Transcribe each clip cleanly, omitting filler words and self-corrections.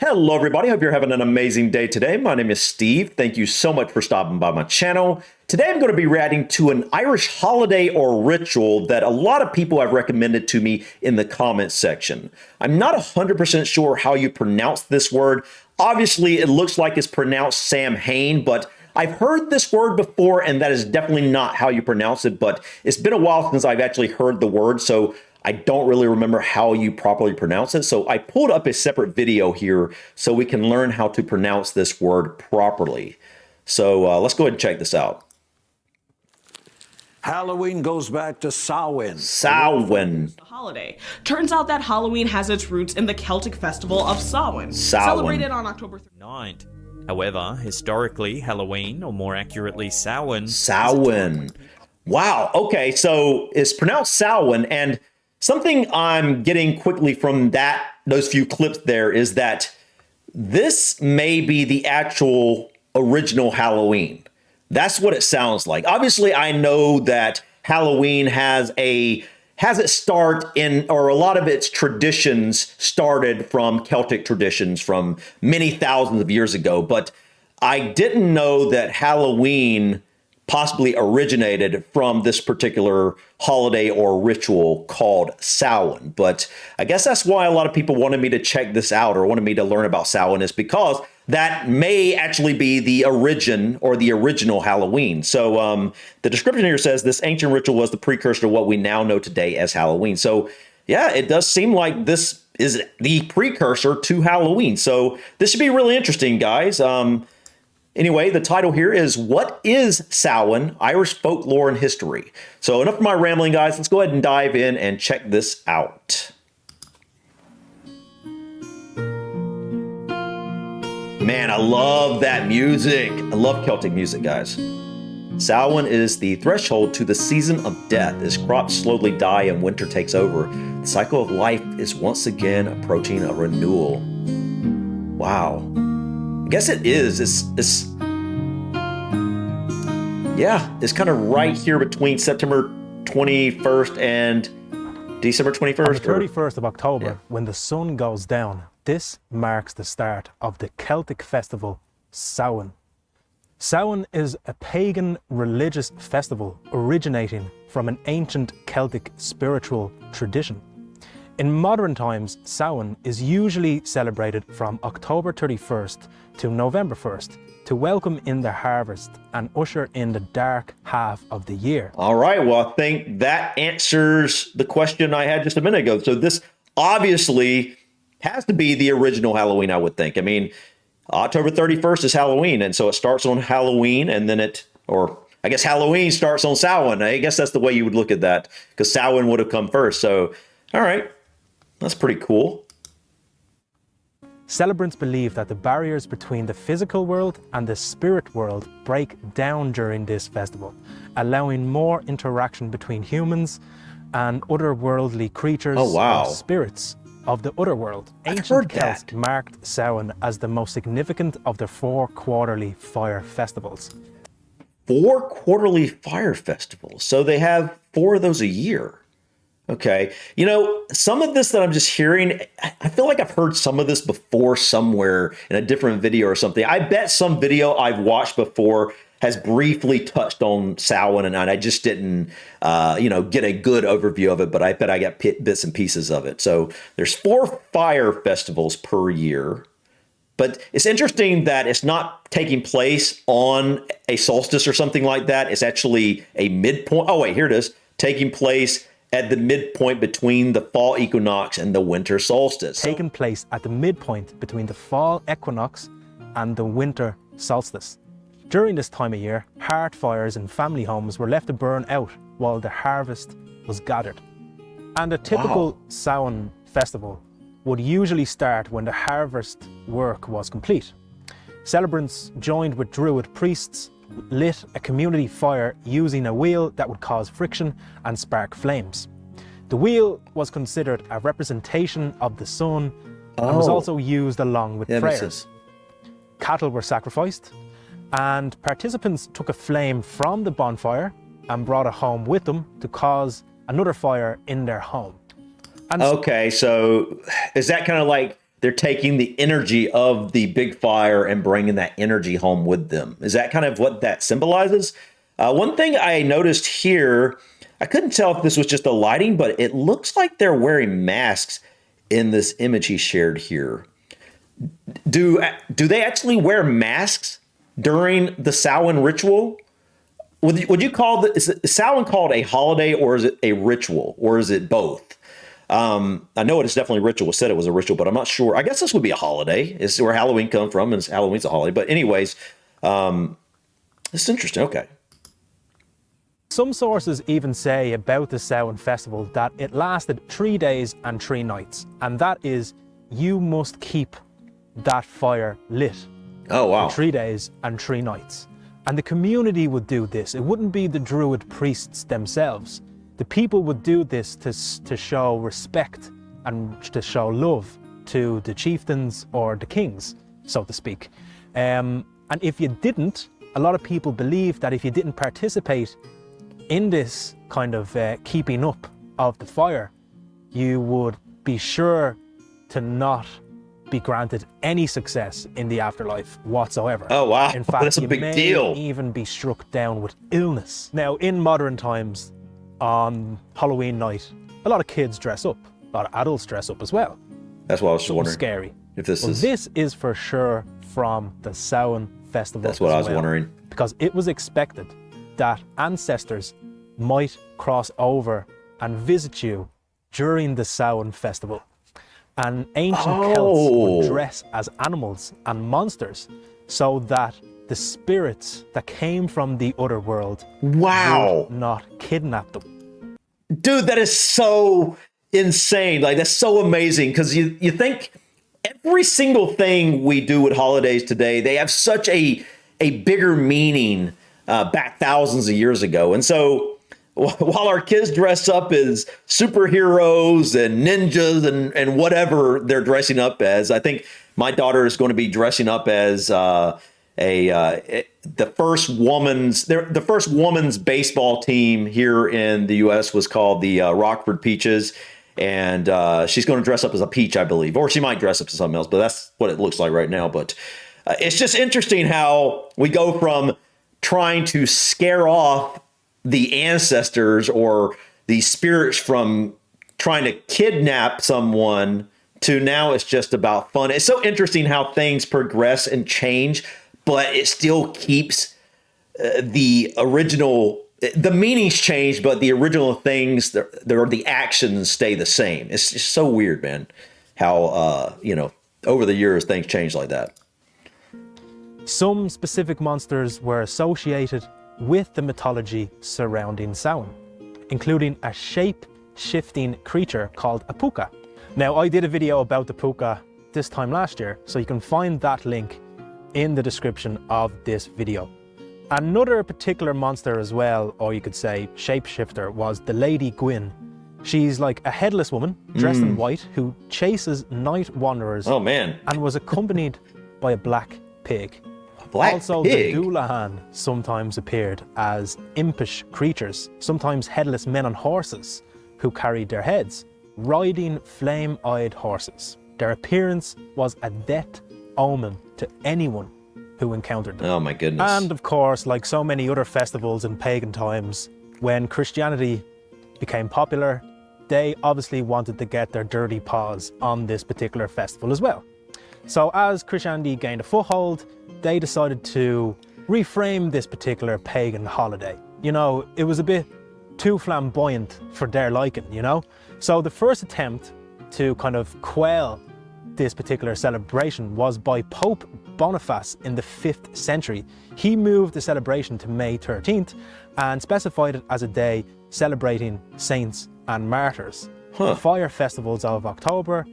Hello, everybody. Hope you're having an amazing day today. My name is Steve. Thank you so much for stopping by my channel. Today, I'm going to be reacting to an Irish holiday or ritual that a lot of people have recommended to me in the comments section. I'm not 100% sure how you pronounce this word. Obviously, it looks like it's pronounced Samhain, but I've heard this word before, and that is definitely not how you pronounce it, but it's been a while since I've actually heard the word, so I don't really remember how you properly pronounce it. So I pulled up a separate video here so we can learn how to pronounce this word properly. So let's go ahead and check this out. Halloween goes back to Samhain. Samhain. Holiday. Turns out that Halloween has its roots in the Celtic festival of Samhain, celebrated on October 9th. However, historically, Halloween, or more accurately, Samhain. Samhain. Wow. Okay, so it's pronounced Samhain, and something I'm getting quickly from those few clips there is that this may be the actual original Halloween. That's what it sounds like. Obviously, I know that Halloween has its start in, or a lot of its traditions started from Celtic traditions from many thousands of years ago, but I didn't know that Halloween possibly originated from this particular holiday or ritual called Samhain. But I guess that's why a lot of people wanted me to check this out or wanted me to learn about Samhain, is because that may actually be the origin or the original Halloween. So the description here says this ancient ritual was the precursor to what we now know today as Halloween. So yeah, it does seem like this is the precursor to Halloween. So this should be really interesting, guys. Anyway, the title here is What is Samhain? Irish Folklore and History. So enough of my rambling, guys. Let's go ahead and dive in and check this out. Man, I love that music. I love Celtic music, guys. Samhain is the threshold to the season of death. As crops slowly die and winter takes over, the cycle of life is once again approaching a renewal. Wow. I guess it is. It's kind of right here between September 21st and December 21st. On the 31st of October, when the sun goes down, this marks the start of the Celtic festival, Samhain. Samhain is a pagan religious festival originating from an ancient Celtic spiritual tradition. In modern times, Samhain is usually celebrated from October 31st to November 1st to welcome in the harvest and usher in the dark half of the year. All right, well, I think that answers the question I had just a minute ago. So this obviously has to be the original Halloween, I would think. I mean, October 31st is Halloween, and so it starts on Halloween, and then I guess Halloween starts on Samhain. I guess that's the way you would look at that, because Samhain would have come first. So, all right. That's pretty cool. Celebrants believe that the barriers between the physical world and the spirit world break down during this festival, allowing more interaction between humans and otherworldly creatures or spirits of the other world. Ancient Celts marked Samhain as the most significant of the 4 quarterly fire festivals. 4 quarterly fire festivals. So they have 4 of those a year. Okay. You know, some of this that I'm just hearing, I feel like I've heard some of this before somewhere in a different video or something. I bet some video I've watched before has briefly touched on Samhain, and I just didn't, get a good overview of it, but I bet I got bits and pieces of it. So there's 4 fire festivals per year, but it's interesting that it's not taking place on a solstice or something like that. It's actually a midpoint. Oh, wait, here it is. Taking place at the midpoint between the fall equinox and the winter solstice. Taking place at the midpoint between the fall equinox and the winter solstice. During this time of year, hearth fires in family homes were left to burn out while the harvest was gathered. And a typical Samhain festival would usually start when the harvest work was complete. Celebrants joined with Druid priests, lit a community fire using a wheel that would cause friction and spark flames. The wheel was considered a representation of the sun and was also used along with prayers. Cattle were sacrificed, and participants took a flame from the bonfire and brought it home with them to cause another fire in their home. And okay, so is that kind of like they're taking the energy of the big fire and bringing that energy home with them. Is that kind of what that symbolizes? One thing I noticed here, I couldn't tell if this was just the lighting, but it looks like they're wearing masks in this image he shared here. Do they actually wear masks during the Samhain ritual? Would you call is Samhain called a holiday, or is it a ritual, or is it both? I know it is definitely a ritual. It said it was a ritual, but I'm not sure. I guess this would be a holiday. It's where Halloween comes from, and Halloween's a holiday. But anyways, it's interesting. Okay. Some sources even say about the Samhain festival that it lasted 3 days and 3 nights. And that is, you must keep that fire lit. Oh, wow. For 3 days and 3 nights. And the community would do this. It wouldn't be the Druid priests themselves. The people would do this to show respect and to show love to the chieftains or the kings, so to speak. And if you didn't, a lot of people believe that if you didn't participate in this kind of keeping up of the fire, you would be sure to not be granted any success in the afterlife whatsoever. Oh, wow. In fact, that's a big deal. You may even be struck down with illness. Now, in modern times, on Halloween night, a lot of kids dress up. A lot of adults dress up as well. That's what I was wondering. Scary. If this is... This is for sure from the Samhain festival. That's what I was wondering. Because it was expected that ancestors might cross over and visit you during the Samhain festival. And ancient Celts would dress as animals and monsters so that the spirits that came from the other world would not kidnap them. Dude, that is so insane. Like, that's so amazing, because you think every single thing we do with holidays today, they have such a bigger meaning back thousands of years ago. And so while our kids dress up as superheroes and ninjas and whatever they're dressing up as, I think my daughter is going to be dressing up as the first woman's baseball team here in the U.S. was called the Rockford Peaches, and she's going to dress up as a peach, I believe, or she might dress up as something else, but that's what it looks like right now. But it's just interesting how we go from trying to scare off the ancestors or the spirits from trying to kidnap someone to now it's just about fun. It's so interesting how things progress and change, but it still keeps the original, the meanings change, but the original things, the actions stay the same. It's just so weird, man, how, over the years things change like that. Some specific monsters were associated with the mythology surrounding Samhain, including a shape-shifting creature called a puka. Now, I did a video about the puka this time last year, so you can find that link in the description of this video. Another particular monster as well, or you could say shapeshifter, was the Lady Gwyn. She's like a headless woman dressed in white who chases night wanderers. Oh, man. And was accompanied by a black pig. Also, the Dullahan sometimes appeared as impish creatures, sometimes headless men on horses who carried their heads, riding flame-eyed horses. Their appearance was a death omen to anyone who encountered them. Oh my goodness. And of course, like so many other festivals in pagan times, when Christianity became popular, they obviously wanted to get their dirty paws on this particular festival as well. So as Christianity gained a foothold, they decided to reframe this particular pagan holiday. You know, it was a bit too flamboyant for their liking, you know? So the first attempt to kind of quell this particular celebration was by Pope Boniface in the 5th century. He moved the celebration to May 13th and specified it as a day celebrating saints and martyrs. The fire festivals of October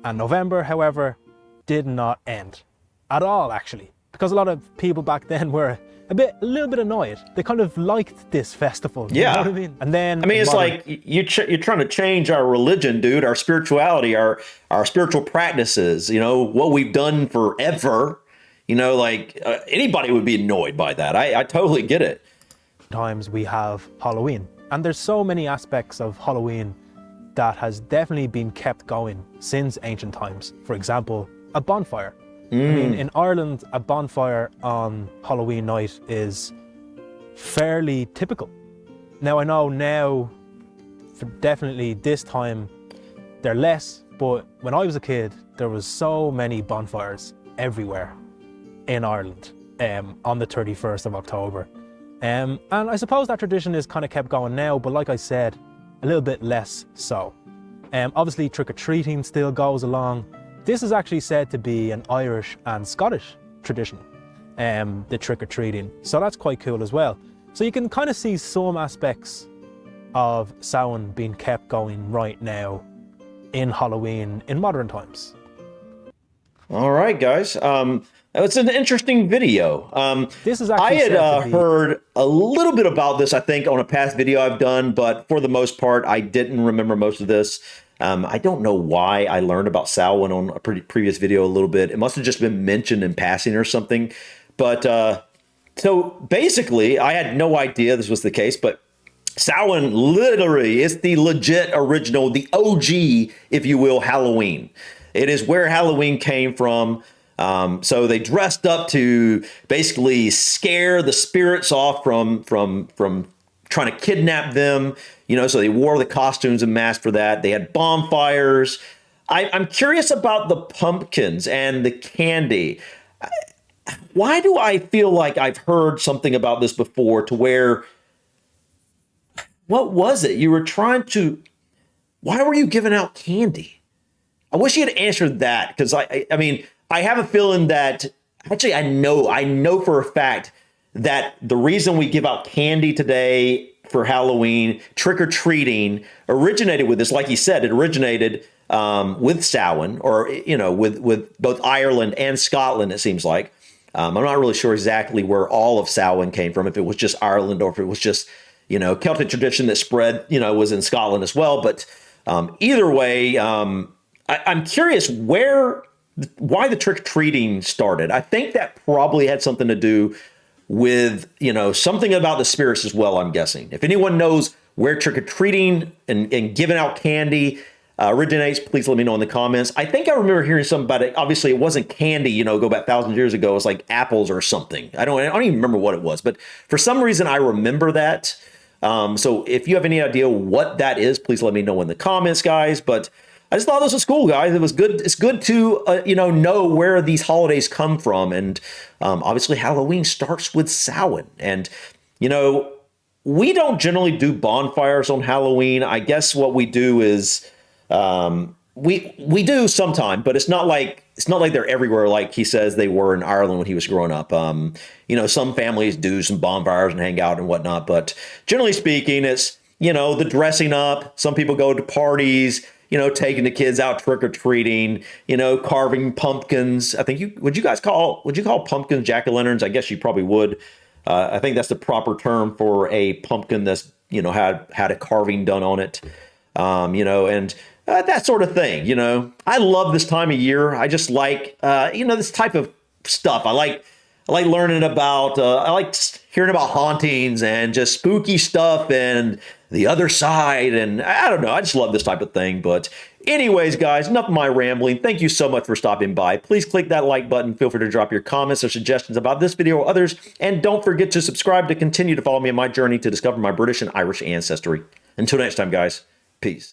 and November, however, did not end at all, actually, because a lot of people back then were a little bit annoyed. They kind of liked this festival. You know what I mean? And then it's like you're trying to change our religion, dude, our spirituality, our spiritual practices, you know, what we've done forever. You know, like anybody would be annoyed by that. I totally get it. Times we have Halloween, and there's so many aspects of Halloween that has definitely been kept going since ancient times. For example, a bonfire. I mean, in Ireland, a bonfire on Halloween night is fairly typical. Now, I know now, for definitely this time, they're less, but when I was a kid, there was so many bonfires everywhere in Ireland on the 31st of October. And I suppose that tradition is kind of kept going now, but like I said, a little bit less so. Obviously, trick-or-treating still goes along. This is actually said to be an Irish and Scottish tradition, the trick-or-treating. So that's quite cool as well. So you can kind of see some aspects of Samhain being kept going right now in Halloween in modern times. All right, guys. It's an interesting video. This is actually I had heard a little bit about this, I think, on a past video I've done, but for the most part, I didn't remember most of this. I don't know why I learned about Samhain on a previous video a little bit. It must have just been mentioned in passing or something. But so basically, I had no idea this was the case, but Samhain literally is the legit original, the OG, if you will, Halloween. It is where Halloween came from. So they dressed up to basically scare the spirits off from trying to kidnap them, so they wore the costumes and masks for that. They had bonfires. I'm curious about the pumpkins and the candy. Why do I feel like I've heard something about this before to where, what was it? You were why were you giving out candy? I wish you had answered that, because I mean, I have a feeling that, actually, I know for a fact that the reason we give out candy today for Halloween, trick-or-treating, originated with this. Like you said, it originated with Samhain, or, with both Ireland and Scotland, it seems like. I'm not really sure exactly where all of Samhain came from, if it was just Ireland or if it was just, Celtic tradition that spread, was in Scotland as well. But either way, I'm curious why the trick-or-treating started. I think that probably had something to do with, something about the spirits as well, I'm guessing. If anyone knows where trick-or-treating and giving out candy originates, please let me know in the comments. I think I remember hearing something about it. Obviously, it wasn't candy, go back thousands of years ago. It was like apples or something. I don't even remember what it was. But for some reason, I remember that. So if you have any idea what that is, please let me know in the comments, guys. But I just thought this was cool, guys. It was good. It's good to, know where these holidays come from. And obviously, Halloween starts with Samhain. And, we don't generally do bonfires on Halloween. I guess what we do is we do sometime, but it's not like they're everywhere like he says they were in Ireland when he was growing up. Some families do some bonfires and hang out and whatnot. But generally speaking, it's, the dressing up. Some people go to parties, taking the kids out trick-or-treating, carving pumpkins. I think would you call pumpkins jack-o'-lanterns? I guess you probably would. I think that's the proper term for a pumpkin that's, had a carving done on it, and that sort of thing. I love this time of year. I just like, this type of stuff. I like learning about, I like hearing about hauntings and just spooky stuff and the other side. And I don't know, I just love this type of thing. But anyways, guys, enough of my rambling. Thank you so much for stopping by. Please click that like button. Feel free to drop your comments or suggestions about this video or others. And don't forget to subscribe to continue to follow me on my journey to discover my British and Irish ancestry. Until next time, guys, peace.